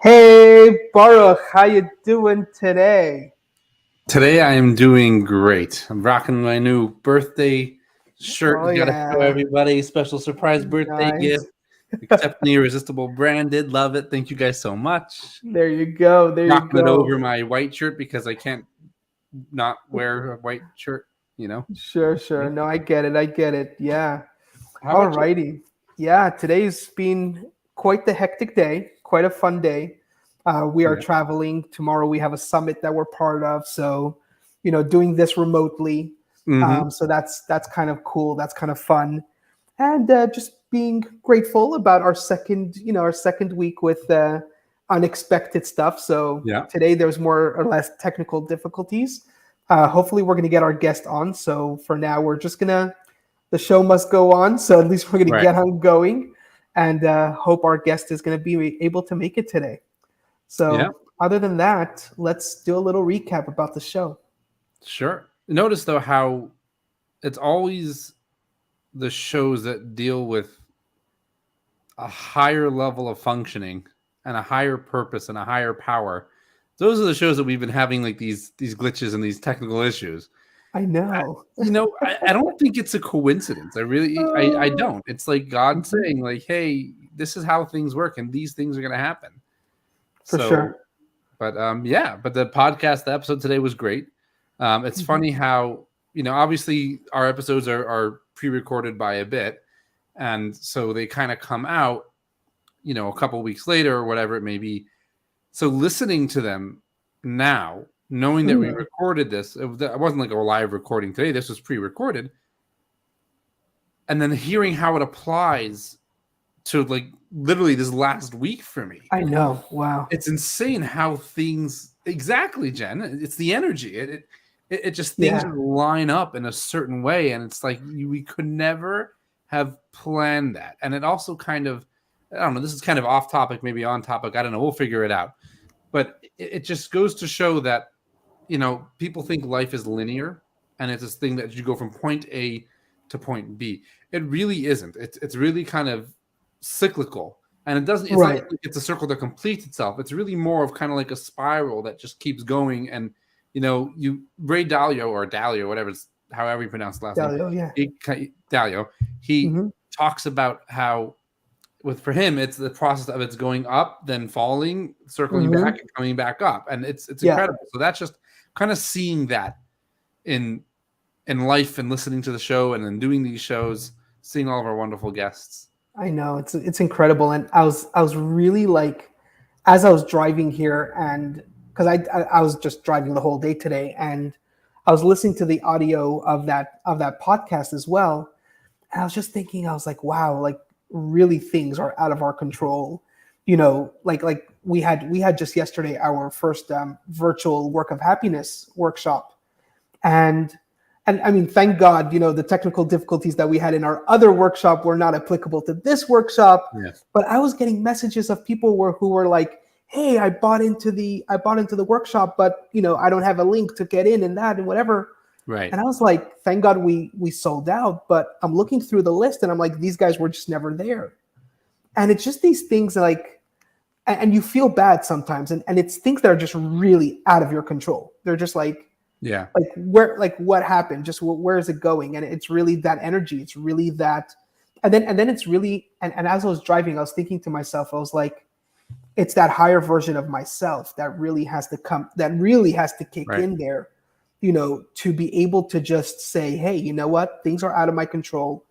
Hey, Baruch, how you doing today? Today I am doing great. I'm rocking my new birthday shirt. Oh Got to show yeah, everybody special surprise birthday gift. nice. Accepting the Irresistible branded. Love it. Thank you guys so much. There you go. There you Rocking it go. over my white shirt because I can't not wear a white shirt. Sure. No, I get it. I get it. Yeah. How about you? Alrighty. Yeah, today's been quite the hectic day, quite a fun day. We are Yeah. traveling. Tomorrow we have a summit that we're part of. So, doing this remotely. Mm-hmm. So that's kind of cool. That's kind of fun. And just being grateful about our second week with unexpected stuff. So Yeah. today there's more or less technical difficulties. Hopefully we're gonna get our guest on. So for now we're just gonna the show must go on. So at least we're gonna Right. get on going, and hope our guest is gonna be able to make it today. Yeah. So other than that, let's do a little recap about the show. Sure. Notice though how it's always the shows that deal with a higher level of functioning and a higher purpose and a higher power. Those are the shows that we've been having like these glitches and these technical issues. I know. I don't think it's a coincidence. I don't. It's like God Mhm. saying like, hey, this is how things work and these things are going to happen. For So, sure. but the podcast, the episode today was great. It's Mhm. funny how, obviously our episodes are pre-recorded by a bit. And so they kind of come out, a couple weeks later or whatever it may be. So listening to them now, knowing that we Mhm. recorded this, it wasn't like a live recording today. This was pre-recorded. And then hearing how it applies to like literally this last week for me. I know. Wow. It's insane how things exactly, Jen. It's the energy. It just things Yeah. line up in a certain way, and it's like we could never have planned that. And it also kind of, I don't know. This is kind of off topic, maybe on topic. I don't know. We'll figure it out. But it just goes to show that people think life is linear, and it's this thing that you go from point A to point B. It really isn't. It's really kind of cyclical, and it doesn't. It's not Right. like it's a circle that completes itself. It's really more of kind of like a spiral that just keeps going. And you Ray Dalio or Dalio, whatever, however you pronounce the last name, Dalio, yeah. Dalio. He Hmm. talks about how for him it's the process of it's going up, then falling, circling Hmm. back, and coming back up, and it's Yeah, incredible. So that's just kind of seeing that in life and listening to the show and then doing these shows, seeing all of our wonderful guests. I know it's incredible, and I was really like, as I was driving here, and because I was just driving the whole day today, and I was listening to the audio of that podcast as well, and I was just thinking, I was like, wow, like really things are out of our control, like we had just yesterday our first virtual work of happiness workshop, and and I mean, thank God, the technical difficulties that we had in our other workshop were not applicable to this workshop. Yes. But I was getting messages of people who were like, "Hey, I bought into the workshop, but I don't have a link to get in and that and whatever." Right. And I was like, "Thank God we sold out." But I'm looking through the list and I'm like, these guys were just never there. And it's just these things like, and you feel bad sometimes, and it's things that are just really out of your control. They're just Yeah. like what happened, just where is it going, and it's really that energy, it's really that, and then it's really, and as I was driving I was thinking to myself, I was like, it's that higher version of myself that really has to come, that really has to kick Right. in there, to be able to just say, hey, you know what, things are out of my control,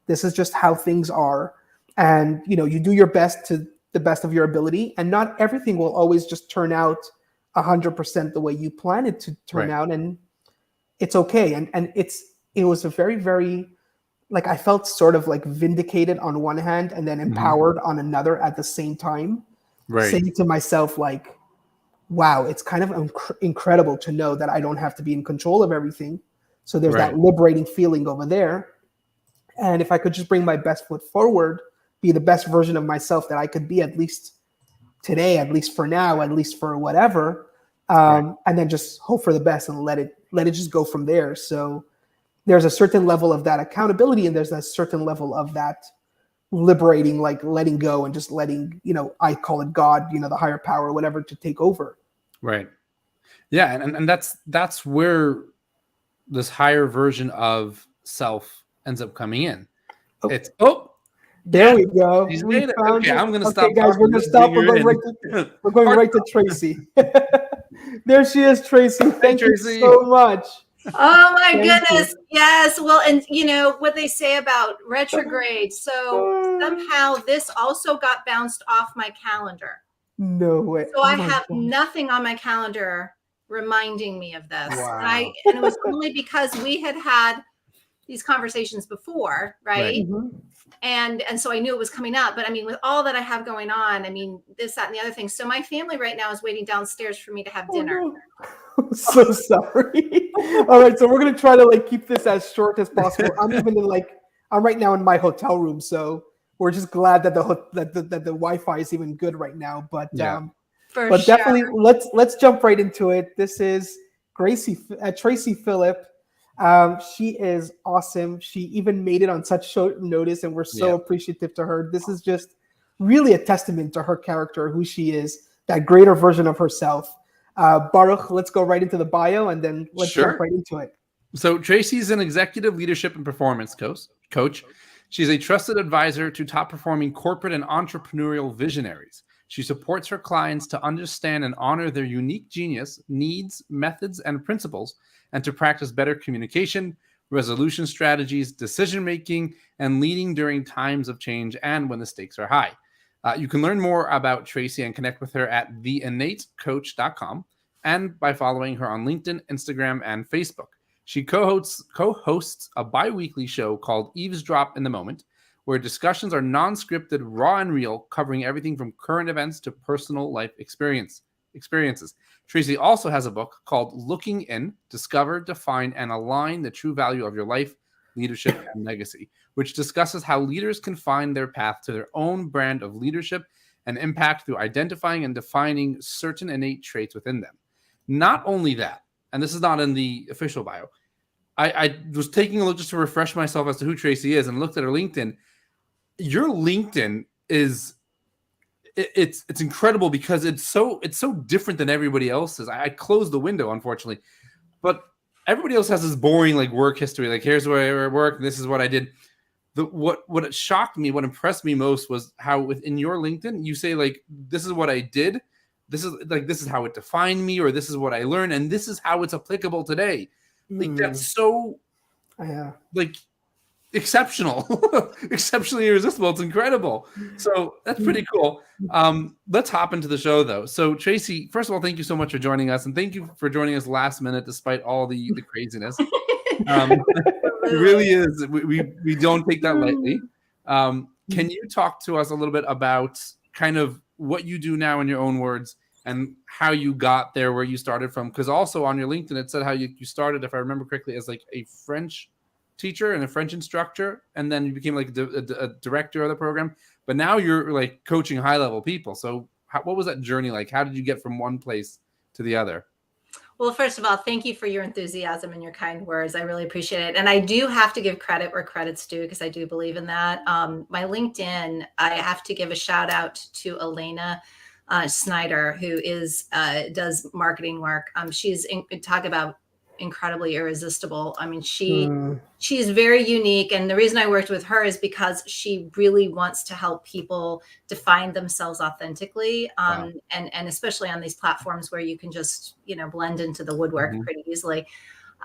this is just how things are, and you do your best to the best of your ability, and not everything will always just turn out 100% the way you plan it to turn Right. out, and it's okay, and it was a very, very, like, I felt sort of like vindicated on one hand and then Mhm. empowered on another at the same time, Right. saying to myself like, wow, it's kind of incredible to know that I don't have to be in control of everything, so there's Right. that liberating feeling over there, and if I could just bring my best foot forward, be the best version of myself that I could be, at least today, at least for now, at least for whatever, Right. and then just hope for the best and let it just go from there. So there's a certain level of that accountability, and there's a certain level of that liberating, like letting go and just letting, I call it God, the higher power or whatever, to take over. Right. Yeah. And that's where this higher version of self ends up coming in. There we go. She's We made it. found Okay, it. I'm going to Okay, stop. guys, we're going to stop. We're going right to Traci. There she is, Traci. Thank you so much. Oh my goodness. Yes. Well, and what they say about retrograde. So somehow this also got bounced off my calendar. No way. So I have nothing on my calendar reminding me of this. Wow. And it was only because we had these conversations before, right? Mm-hmm. And so I knew it was coming up. But I mean, with all that I have going on, I mean, this, that, and the other thing. So my family right now is waiting downstairs for me to have dinner. No. I'm so sorry. All right, so we're gonna try to keep this as short as possible. I'm even I'm right now in my hotel room, so we're just glad that the Wi-Fi is even good right now. But definitely let's jump right into it. This is Traci Philips. She is awesome. She even made it on such short notice, and we're so appreciative to her. This is just really a testament to her character, who she is, that greater version of herself. Baruch, let's go right into the bio, and then let's jump right into it. So Traci's an executive leadership and performance coach. She's a trusted advisor to top-performing corporate and entrepreneurial visionaries. She supports her clients to understand and honor their unique genius, needs, methods, and principles, and to practice better communication, resolution strategies, decision-making, and leading during times of change and when the stakes are high. You can learn more about Traci and connect with her at theinnatecoach.com and by following her on LinkedIn, Instagram, and Facebook. She co-hosts a bi-weekly show called Eavesdrop in the Moment, where discussions are non-scripted, raw, and real, covering everything from current events to personal life experiences. Traci also has a book called Looking In, Discover, Define, and Align the True Value of Your Life, Leadership, and Legacy, which discusses how leaders can find their path to their own brand of leadership and impact through identifying and defining certain innate traits within them. Not only that, and this is not in the official bio, I was taking a look just to refresh myself as to who Traci is and looked at her LinkedIn. Your LinkedIn is it's incredible because it's so different than everybody else's. I closed the window, unfortunately, but everybody else has this boring work history. Here's where I work, this is what I did. What shocked me, what impressed me most was how within your LinkedIn you say this is what I did, this is how it defined me, or this is what I learned, and this is how it's applicable today. That's so exceptional, exceptionally irresistible. It's incredible. So that's pretty cool. Let's hop into the show though. So Traci, first of all, thank you so much for joining us, and thank you for joining us last minute despite all the craziness. It really is. We don't take that lightly. Can you talk to us a little bit about kind of what you do now in your own words and how you got there, where you started from? Because also on your LinkedIn, it said how you started, if I remember correctly, as a French teacher and a French instructor, and then you became a director of the program. But now you're coaching high level people. So what was that journey like? How did you get from one place to the other? Well, first of all, thank you for your enthusiasm and your kind words. I really appreciate it. And I do have to give credit where credit's due, because I do believe in that. My LinkedIn, I have to give a shout out to Elena Snyder, who does marketing work. She's talk about incredibly irresistible. I mean, she's very unique. And the reason I worked with her is because she really wants to help people define themselves authentically. Wow. And especially on these platforms where you can just, blend into the woodwork pretty easily.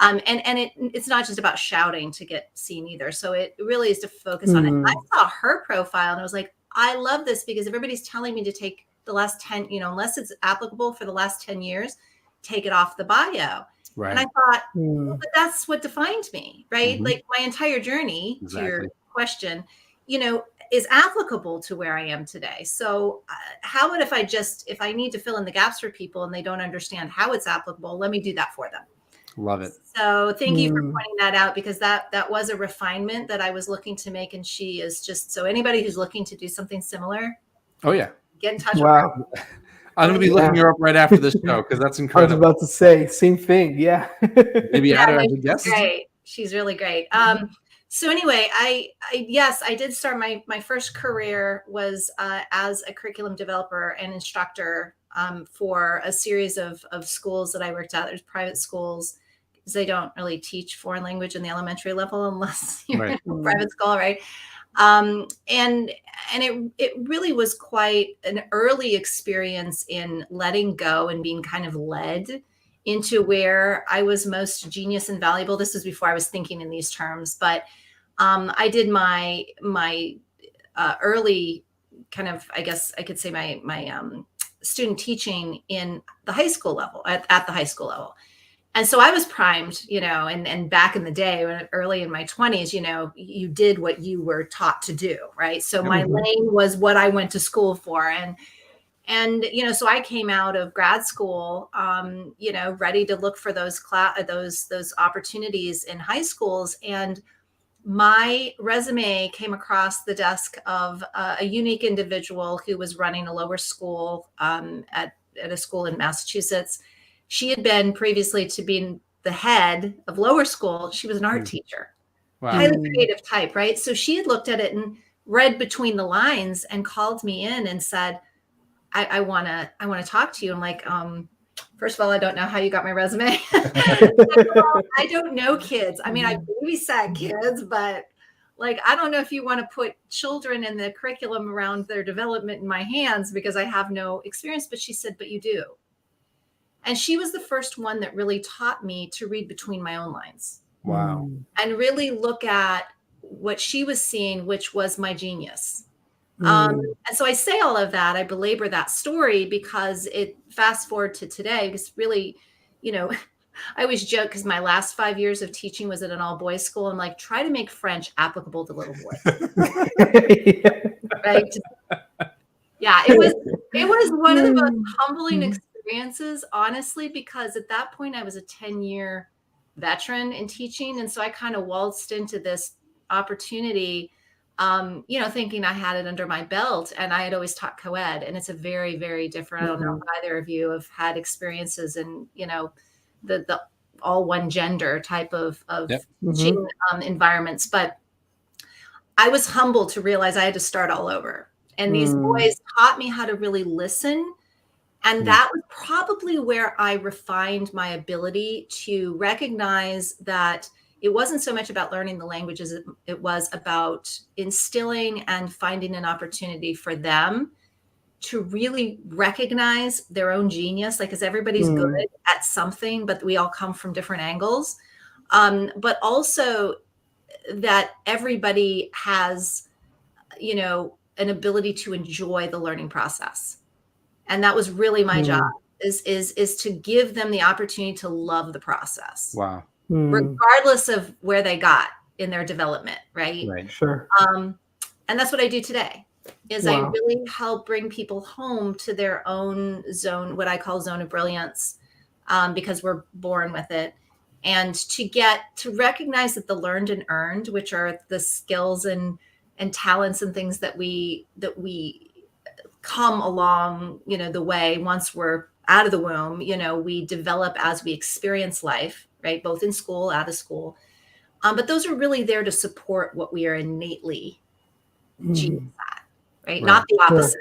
And it's not just about shouting to get seen either. So it really is to focus on it. I saw her profile and I was like, I love this, because everybody's telling me to take the last 10, unless it's applicable for the last 10 years, take it off the bio. Right. And I thought, well, but that's what defined me, right? My entire journey, to your question, is applicable to where I am today. So how would, if I need to fill in the gaps for people and they don't understand how it's applicable, let me do that for them. Love it. So thank you for pointing that out, because that was a refinement that I was looking to make. And she is just, so anybody who's looking to do something similar. Oh yeah. Get in touch with her. I'm going to be looking her up right after this show, because that's incredible. I was about to say, same thing. Yeah. Maybe add her as a guest. Great. She's really great. So anyway, yes, I did start my first career was as a curriculum developer and instructor for a series of schools that I worked at. There's private schools, because they don't really teach foreign language in the elementary level unless you're Right. in a private school, right? And it really was quite an early experience in letting go and being kind of led into where I was most genius and valuable. This was before I was thinking in these terms, but I did my early kind of, I guess I could say my student teaching in the high school level, at the high school level. And so I was primed, and back in the day, when early in my 20s, you did what you were taught to do, right? So my lane was what I went to school for. And so I came out of grad school, ready to look for those opportunities in high schools. And my resume came across the desk of a unique individual who was running a lower school at a school in Massachusetts. She had been previously to being the head of lower school. She was an art teacher, highly creative type, right? So she had looked at it and read between the lines and called me in and said, I want to talk to you. I'm like, first of all, I don't know how you got my resume. I don't know kids. I mean, I babysat kids, but I don't know if you want to put children in the curriculum around their development in my hands, because I have no experience. But she said, but you do. And she was the first one that really taught me to read between my own lines. Wow. And really look at what she was seeing, which was my genius. And so I say all of that, I belabor that story, because it fast forward to today, because really, I always joke, because my last 5 years of teaching was at an all boys school. I'm like, try to make French applicable to little boys. Right? Yeah, it was one of the most humbling experiences, honestly, because at that point I was a 10-year veteran in teaching. And so I kind of waltzed into this opportunity, thinking I had it under my belt. And I had always taught co-ed, and it's a very, very different. I don't know if either of you have had experiences in, the all one gender type of teaching environments. But I was humbled to realize I had to start all over. And these boys taught me how to really listen. And that was probably where I refined my ability to recognize that it wasn't so much about learning the language as it was about instilling and finding an opportunity for them to really recognize their own genius, because everybody's good at something, but we all come from different angles. But also that everybody has, an ability to enjoy the learning process. And that was really my job, is to give them the opportunity to love the process. Wow. Regardless of where they got in their development, right? Right. Sure. And that's what I do today, is I really help bring people home to their own zone, what I call zone of brilliance, because we're born with it. And to get to recognize that the learned and earned, which are the skills and talents and things that we come along, the way, once we're out of the womb, we develop as we experience life, right? Both in school, out of school. But those are really there to support what we are innately genius at, right? Not the opposite. Sure.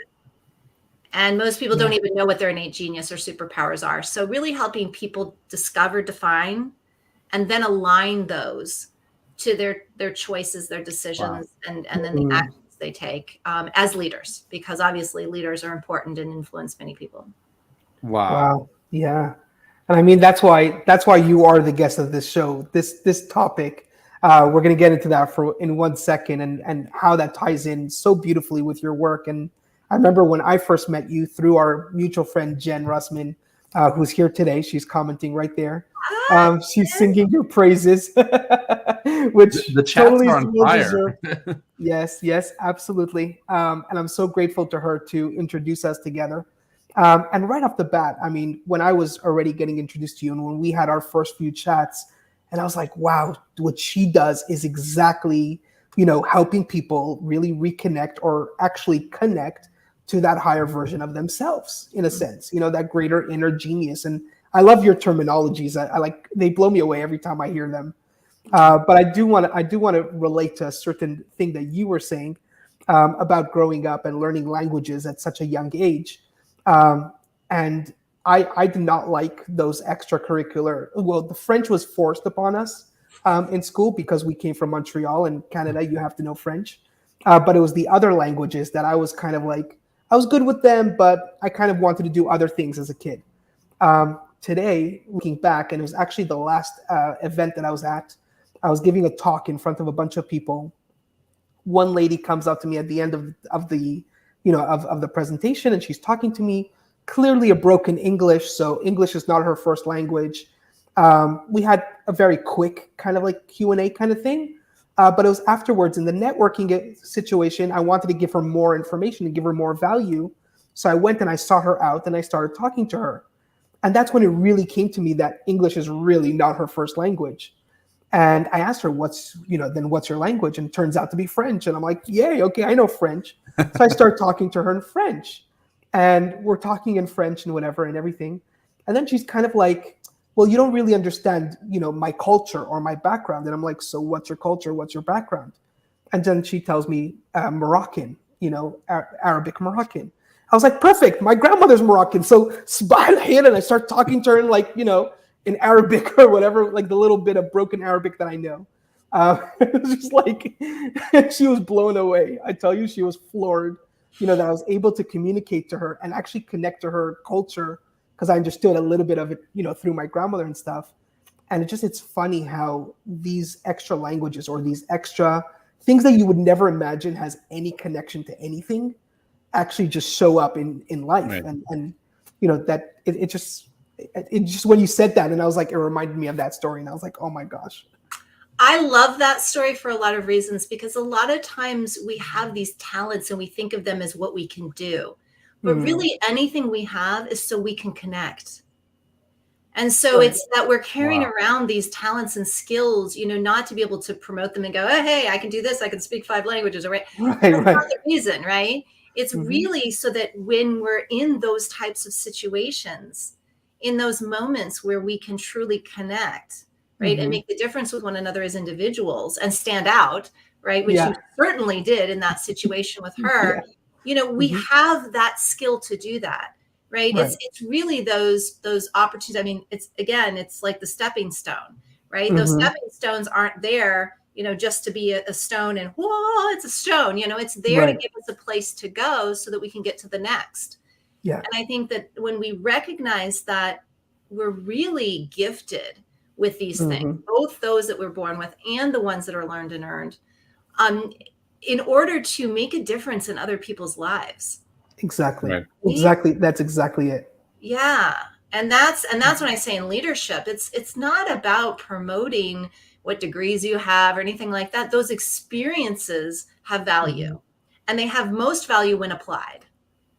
And most people don't even know what their innate genius or superpowers are. So really helping people discover, define, and then align those to their choices, their decisions, and then the actions they take as leaders, because obviously leaders are important and influence many people. Wow. Yeah. And I mean, that's why you are the guest of this show. This topic, we're going to get into that in 1 second, and how that ties in so beautifully with your work. And I remember when I first met you through our mutual friend, Jen Russman, who's here today. She's commenting right there. She's singing your praises, which the chat's totally on fire. Yes, absolutely. And I'm so grateful to her to introduce us together. And right off the bat, I mean, when I was already getting introduced to you, and when we had our first few chats, and I was like, wow, what she does is exactly, helping people really reconnect, or actually connect to that higher version of themselves, in a sense, that greater inner genius. And I love your terminologies. I like, they blow me away every time I hear them. But I do want to relate to a certain thing that you were saying about growing up and learning languages at such a young age. And I did not like those extracurricular. Well, the French was forced upon us in school because we came from Montreal in Canada. You have to know French. But it was the other languages that I was kind of like, I was good with them, but I kind of wanted to do other things as a kid. Today, looking back, and it was actually the last event that I was at, I was giving a talk in front of a bunch of people. One lady comes up to me at the end of the, of the presentation, and she's talking to me, clearly a broken English. So English is not her first language. We had a very quick kind of like Q&A kind of thing. But it was afterwards in the networking situation, I wanted to give her more information and give her more value. So I went and I sought her out and I started talking to her. And that's when it really came to me that English is really not her first language. And I asked her, what's your language? And it turns out to be French. And I'm like, yay, okay, I know French. So I start talking to her in French. And we're talking in French and whatever and everything. And then she's kind of like, well, you don't really understand, my culture or my background. And I'm like, so what's your culture? What's your background? And then she tells me Moroccan, Arabic Moroccan. I was like, perfect. My grandmother's Moroccan. So subhanallah, and I start talking to her in like, in Arabic or whatever, like the little bit of broken Arabic that I know. It was just like, she was blown away. I tell you, she was floored, that I was able to communicate to her and actually connect to her culture because I understood a little bit of it, through my grandmother and stuff. And it's funny how these extra languages or these extra things that you would never imagine has any connection to anything actually just show up in life. Right. And that it just when you said that, and I was like, it reminded me of that story. And I was like, oh my gosh. I love that story for a lot of reasons, because a lot of times we have these talents and we think of them as what we can do. But really anything we have is so we can connect. And so it's that we're carrying around these talents and skills, not to be able to promote them and go, oh, hey, I can do this. I can speak 5 languages. Right. That's not the reason, right? It's really so that when we're in those types of situations, in those moments where we can truly connect, right, and make the difference with one another as individuals and stand out, right, which you certainly did in that situation with her. We have that skill to do that, right? It's really those opportunities. I mean, it's like the stepping stone, right? Those stepping stones aren't there, just to be a stone and whoa, it's a stone, it's there to give us a place to go so that we can get to the next. Yeah. And I think that when we recognize that we're really gifted with these things, both those that we're born with and the ones that are learned and earned, in order to make a difference in other people's lives. Exactly. Right. Exactly. That's exactly it. Yeah. And that's when I say in leadership, it's not about promoting what degrees you have or anything like that. Those experiences have value, and they have most value when applied.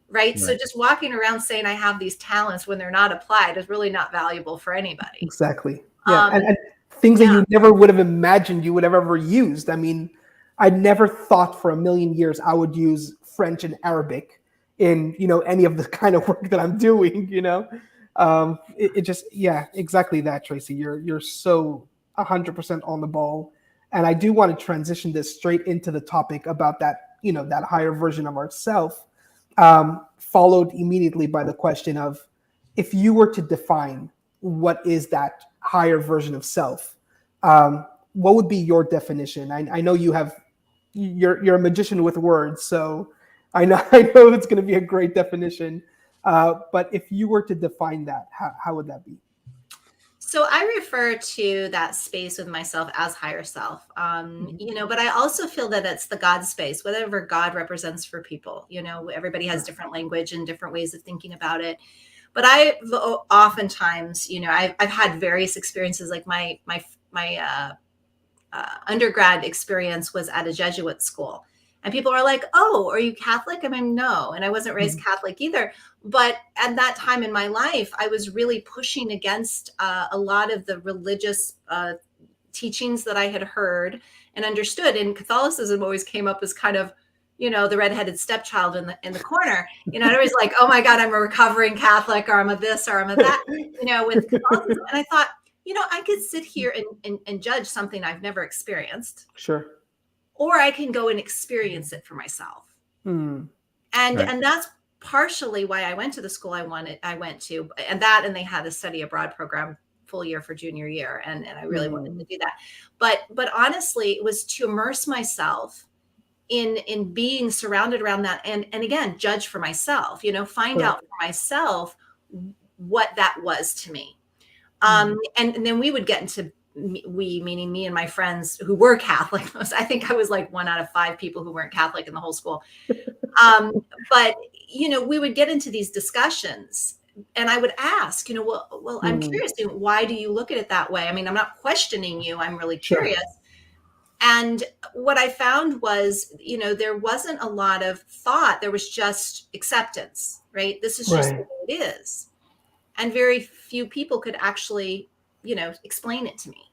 Right. So just walking around saying I have these talents when they're not applied is really not valuable for anybody. Exactly. Yeah. And things that you never would have imagined you would have ever used. I mean, I never thought for a million years I would use French and Arabic in, any of the kind of work that I'm doing, exactly that, Traci. You're so 100% on the ball. And I do want to transition this straight into the topic about that, that higher version of ourself, followed immediately by the question of, if you were to define what is that higher version of self, what would be your definition? I know you're a magician with words, so I know it's going to be a great definition. But if you were to define that, how would that be? So I refer to that space with myself as higher self, but I also feel that it's the God space, whatever God represents for people. Everybody has different language and different ways of thinking about it. But I've oftentimes, I've had various experiences. Like my undergrad experience was at a Jesuit school. And people are like, oh, are you Catholic? I mean, no. And I wasn't raised Catholic either. But at that time in my life, I was really pushing against a lot of the religious teachings that I had heard and understood. And Catholicism always came up as kind of, the redheaded stepchild in the corner. Everybody's like, oh my God, I'm a recovering Catholic, or I'm a this, or I'm a that, with Catholicism. And I thought, I could sit here and judge something I've never experienced, Sure. or I can go and experience it for myself. Mm. And that's partially why I went to the school I went to, and they had a study abroad program full year for junior year. And I really wanted to do that. But honestly, it was to immerse myself in being surrounded around that. And again, judge for myself, find out for myself what that was to me. And then we would get into, meaning me and my friends who were Catholic. I think I was like 1 out of 5 people who weren't Catholic in the whole school. But, we would get into these discussions, and I would ask, well, I'm curious, why do you look at it that way? I mean, I'm not questioning you. I'm really curious. And what I found was, there wasn't a lot of thought. There was just acceptance, right? This is just the way it is. And very few people could actually, explain it to me,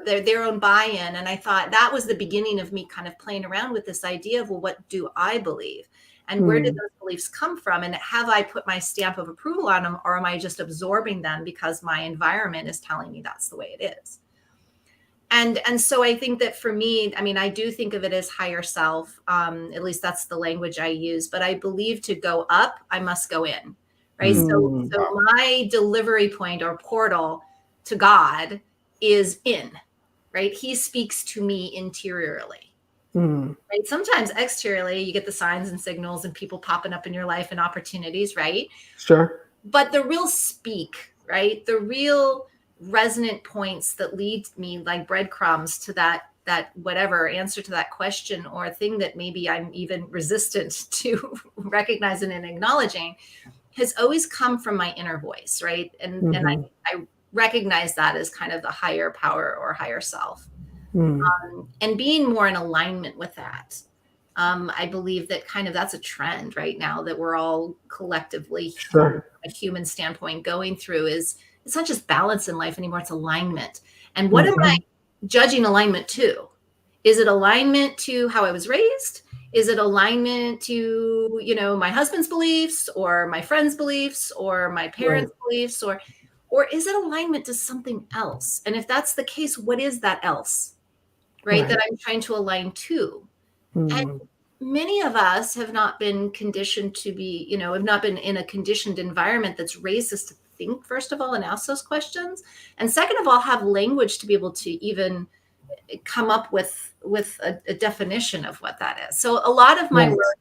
their own buy-in. And I thought that was the beginning of me kind of playing around with this idea of, well, what do I believe? And where did those beliefs come from? And have I put my stamp of approval on them, or am I just absorbing them because my environment is telling me that's the way it is? And so I think that for me, I mean, I do think of it as higher self. At least that's the language I use. But I believe to go up, I must go in. Right. So my delivery point or portal to God is in, right? He speaks to me interiorly, right? Sometimes exteriorly, you get the signs and signals and people popping up in your life and opportunities, right? Sure. But the real speak, right? The real resonant points that lead me like breadcrumbs to that whatever answer to that question or thing that maybe I'm even resistant to recognizing and acknowledging has always come from my inner voice, right? And I recognize that as kind of the higher power or higher self. And being more in alignment with that. I believe that kind of that's a trend right now that we're all collectively, from a human standpoint, going through is it's not just balance in life anymore, it's alignment. And what am I judging alignment to? Is it alignment to how I was raised? Is it alignment to, my husband's beliefs or my friend's beliefs or my parents' beliefs, or is it alignment to something else? And if that's the case, what is that else, right? That I'm trying to align to? And many of us have not been conditioned to be, have not been in a conditioned environment that's raised us to think, first of all, and ask those questions. And second of all, have language to be able to even come up with a definition of what that is. So a lot of my work,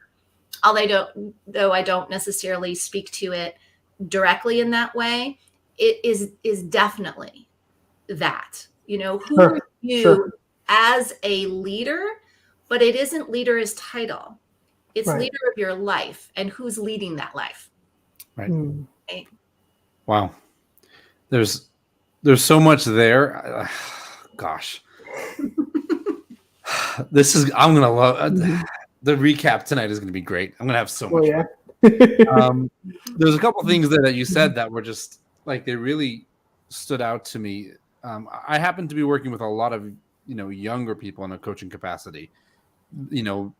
though I don't necessarily speak to it directly in that way, it is definitely that, who are you as a leader, but it isn't leader as title. It's leader of your life and who's leading that life. Right. Okay. Wow. There's so much there. Gosh. I'm going to love the recap tonight is going to be great. I'm going to have so much fun. There's a couple of things that you said that were just like, they really stood out to me. I happen to be working with a lot of, younger people in a coaching capacity, early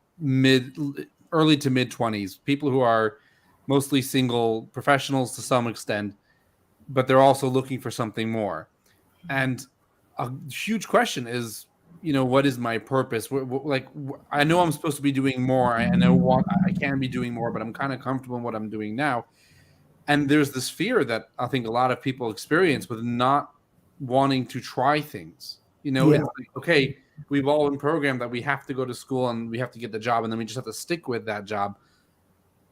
to mid 20s, people who are mostly single professionals to some extent, but they're also looking for something more. And a huge question is, what is my purpose? Like, I know I'm supposed to be doing more. I know what I can be doing more, but I'm kind of comfortable in what I'm doing now. And there's this fear that I think a lot of people experience with not wanting to try things. It's like, okay, we've all been programmed that we have to go to school and we have to get the job, and then we just have to stick with that job.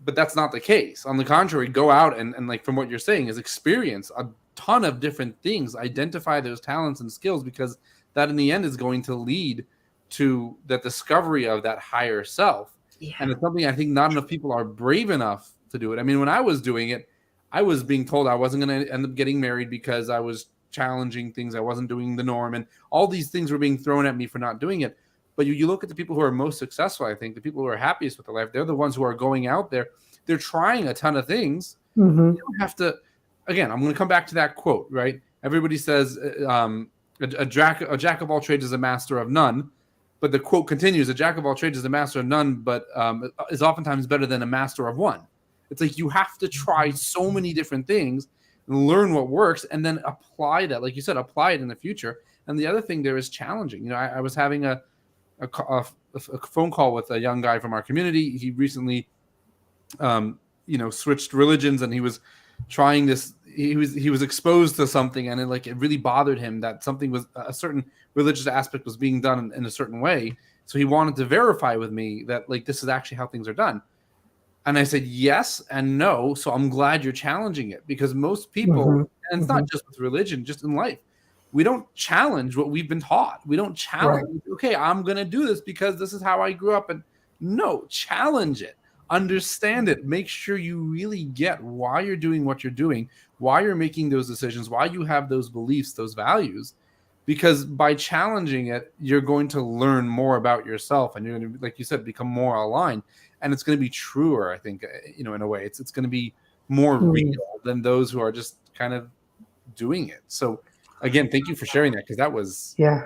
But that's not the case. On the contrary, go out and like from what you're saying is experience a ton of different things, identify those talents and skills, because that in the end is going to lead to the discovery of that higher self. Yeah. And it's something I think not enough people are brave enough to do it. I mean, when I was doing it, I was being told I wasn't going to end up getting married because I was challenging things. I wasn't doing the norm, and all these things were being thrown at me for not doing it. But you look at the people who are most successful, I think the people who are happiest with their life, they're the ones who are going out there. They're trying a ton of things. You don't have to, again, I'm going to come back to that quote, right? Everybody says a jack of all trades is a master of none. But the quote continues, a jack of all trades is a master of none, but is oftentimes better than a master of one. It's like you have to try so many different things learn what works, and then apply that, like you said, apply it in the future. And the other thing there is challenging. I was having a phone call with a young guy from our community. He recently, switched religions, and he was trying this. He was exposed to something, and it really bothered him that something was a certain religious aspect was being done in a certain way. So he wanted to verify with me that this is actually how things are done. And I said yes and no. So I'm glad you're challenging it, because most people, and it's not just with religion, just in life, we don't challenge what we've been taught. We don't challenge, okay, I'm going to do this because this is how I grew up. And no, challenge it, understand it, make sure you really get why you're doing what you're doing, why you're making those decisions, why you have those beliefs, those values. Because by challenging it, you're going to learn more about yourself, and you're going to, like you said, become more aligned. And it's going to be truer, I think, in a way. It's going to be more real than those who are just kind of doing it. So, again, thank you for sharing that, because that was... Yeah.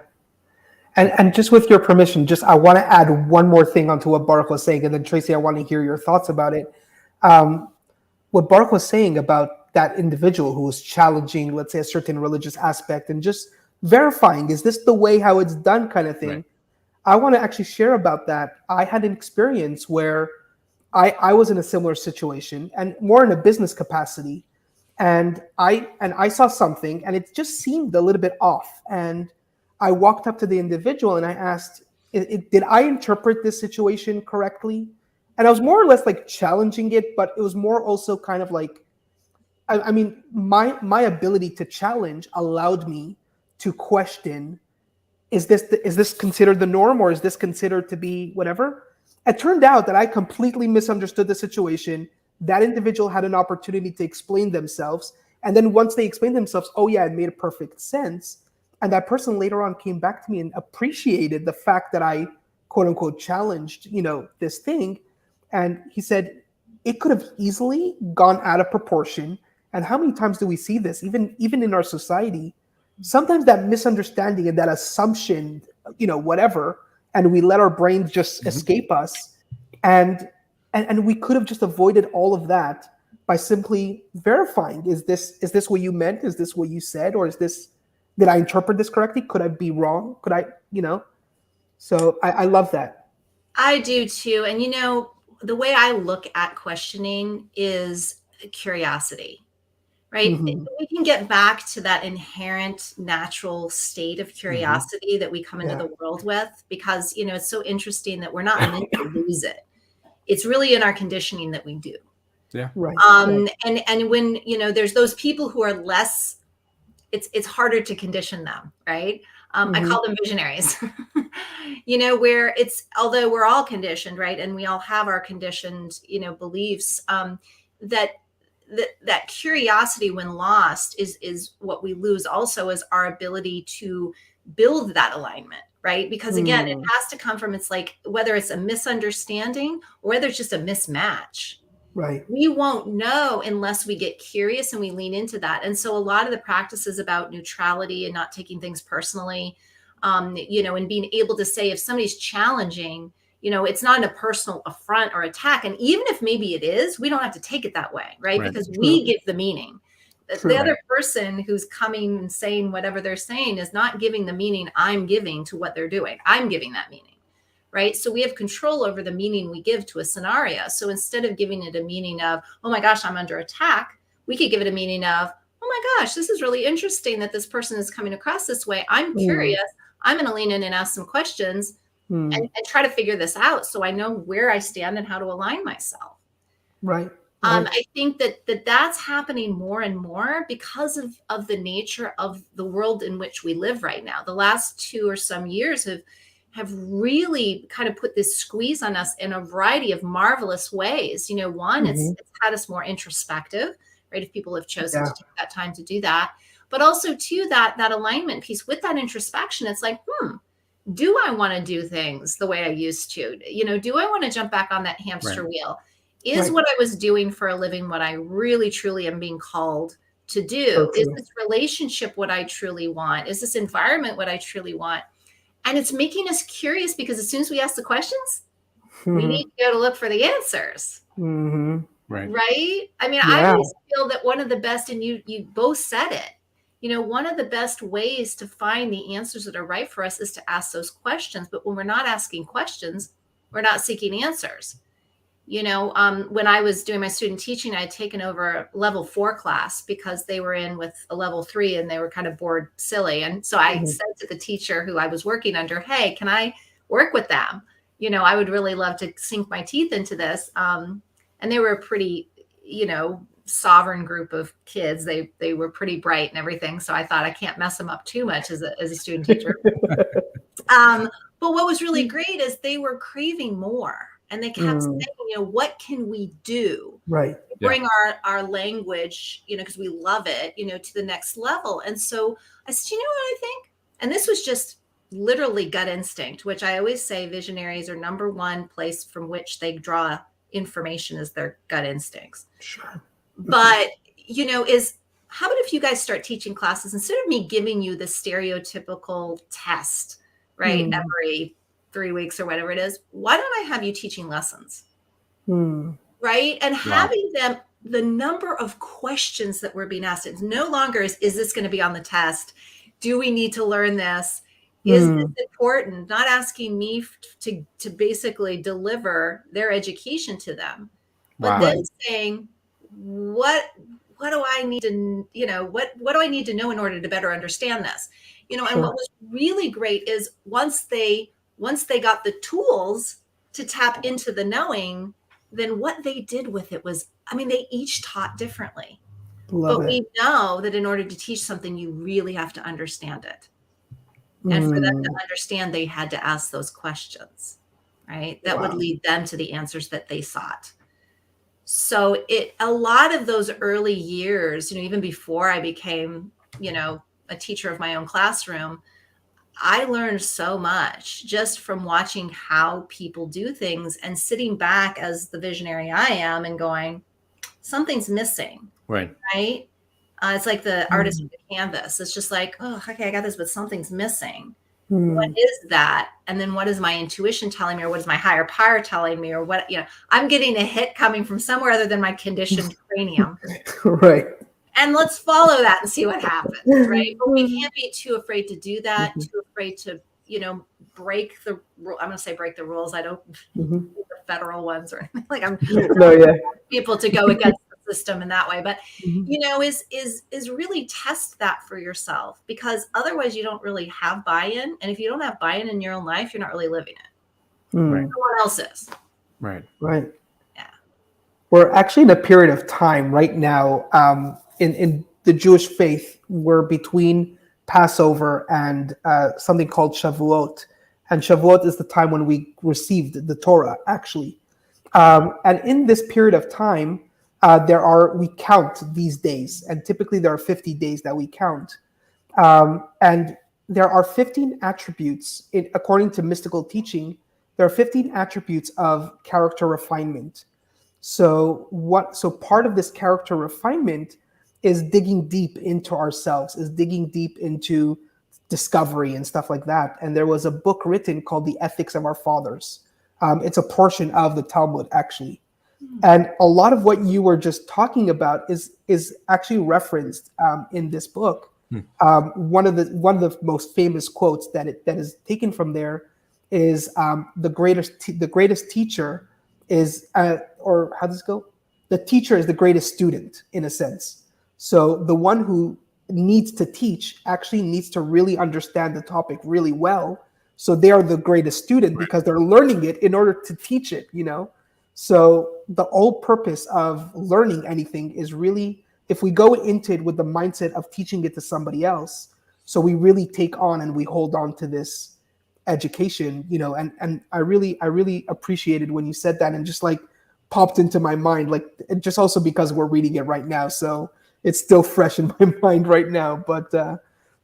And just with your permission, I want to add one more thing onto what Barak was saying. And then, Traci, I want to hear your thoughts about it. What Barak was saying about that individual who was challenging, let's say, a certain religious aspect and just verifying, is this the way how it's done kind of thing? Right. I want to actually share about that. I had an experience where I was in a similar situation, and more in a business capacity. And I saw something, and it just seemed a little bit off. And I walked up to the individual and I asked, did I interpret this situation correctly? And I was more or less challenging it, but it was more also kind of I mean, my ability to challenge allowed me to question, is this considered the norm, or is this considered to be whatever? It turned out that I completely misunderstood the situation. That individual had an opportunity to explain themselves. And then once they explained themselves, oh yeah, it made perfect sense. And that person later on came back to me and appreciated the fact that I, quote unquote, challenged, this thing. And he said, it could have easily gone out of proportion. And how many times do we see this, even in our society? Sometimes that misunderstanding and that assumption, whatever, and we let our brains just escape us. And we could have just avoided all of that by simply verifying, is this what you meant? Is this what you said? Or did I interpret this correctly? Could I be wrong? Could I, So I love that. I do too. And the way I look at questioning is curiosity. Right? Mm-hmm. We can get back to that inherent natural state of curiosity that we come into the world with, because, it's so interesting that we're not meant to lose it. It's really in our conditioning that we do. Yeah. Right. And when, there's those people who are less, it's harder to condition them. Right. I call them visionaries, where although we're all conditioned, right. And we all have our conditioned, beliefs, that curiosity, when lost, is what we lose. Also, is our ability to build that alignment, right? Because again, it has to come from, it's whether it's a misunderstanding or whether it's just a mismatch. Right. We won't know unless we get curious and we lean into that. And so a lot of the practices about neutrality and not taking things personally, and being able to say, if somebody's challenging, it's not a personal affront or attack. And even if maybe it is, we don't have to take it that way, right? Because we give the meaning. The other person who's coming and saying whatever they're saying is not giving the meaning I'm giving to what they're doing. I'm giving that meaning, right? So we have control over the meaning we give to a scenario. So instead of giving it a meaning of, oh my gosh, I'm under attack, we could give it a meaning of, oh my gosh, this is really interesting that this person is coming across this way. I'm curious. I'm going to lean in and ask some questions. And try to figure this out, so I know where I stand and how to align myself. Right. I think that's happening more and more because of the nature of the world in which we live right now. The last 2 or some years have really kind of put this squeeze on us in a variety of marvelous ways. One, it's had us more introspective, right? If people have chosen to take that time to do that, but also two, that alignment piece with that introspection. It's do I want to do things the way I used to? Do I want to jump back on that hamster wheel? Is what I was doing for a living what I really, truly am being called to do? Is this relationship what I truly want? Is this environment what I truly want? And it's making us curious, because as soon as we ask the questions, we need to go to look for the answers. Right? I mean, I Yeah. always feel that one of the best, and you both said it, one of the best ways to find the answers that are right for us is to ask those questions. But when we're not asking questions, we're not seeking answers. When I was doing my student teaching, I had taken over a level 4 class because they were in with a level 3 and they were kind of bored silly. And so I said to the teacher who I was working under, hey, can I work with them? I would really love to sink my teeth into this. And they were a pretty, sovereign group of kids. They were pretty bright and everything. So I thought I can't mess them up too much as a student teacher. But what was really great is they were craving more. And they kept saying, what can we do? Right. Bring our language, because we love it, to the next level. And so I said, you know what I think? And this was just literally gut instinct, which I always say visionaries are number one place from which they draw information is their gut instincts. Sure. But, is how about if you guys start teaching classes instead of me giving you the stereotypical test, right? Every 3 weeks or whatever it is, why don't I have you teaching lessons? Right? And having them, the number of questions that we're being asked, it's no longer is this going to be on the test? Do we need to learn this? Is this important? Not asking me to basically deliver their education to them, but then saying, what do I need to, what do I need to know in order to better understand this? And what was really great is once they got the tools to tap into the knowing, then what they did with it was, they each taught differently. We know that in order to teach something, you really have to understand it. And for them to understand, they had to ask those questions, right? That would lead them to the answers that they sought. So a lot of those early years, even before I became, a teacher of my own classroom, I learned so much just from watching how people do things and sitting back as the visionary I am and going, something's missing. Right. It's like the artist with the canvas. It's just like, oh, okay, I got this, but something's missing. What is that? And then what is my intuition telling me, or what is my higher power telling me, or what, I'm getting a hit coming from somewhere other than my conditioned cranium. Right. And let's follow that and see what happens, right? But we can't be too afraid to do that, too afraid to, break the rule. I'm going to say break the rules. I don't the federal ones or anything. Like I'm people to go against the system in that way. But, is really test that for yourself, because otherwise you don't really have buy-in. And if you don't have buy-in in your own life, you're not really living it. Right. Someone else is. Right. Right. Yeah. We're actually in a period of time right now, in the Jewish faith, we're between Passover and something called Shavuot. And Shavuot is the time when we received the Torah, actually. And in this period of time, we count these days. And typically there are 50 days that we count. And there are 15 attributes, according to mystical teaching, there are 15 attributes of character refinement. So part of this character refinement is digging deep into ourselves, is digging deep into discovery and stuff like that. And there was a book written called The Ethics of Our Fathers. It's a portion of the Talmud, actually. And a lot of what you were just talking about is actually referenced in this book. One of the most famous quotes that is taken from there is the greatest teacher is or how does it go? The teacher is the greatest student, in a sense. So the one who needs to teach actually needs to really understand the topic really well. So they are the greatest student because they're learning it in order to teach it, So the whole purpose of learning anything is really, if we go into it with the mindset of teaching it to somebody else, so we really take on and we hold on to this education, and I really appreciated when you said that, and just like popped into my mind, like just also because we're reading it right now, so it's still fresh in my mind right now. But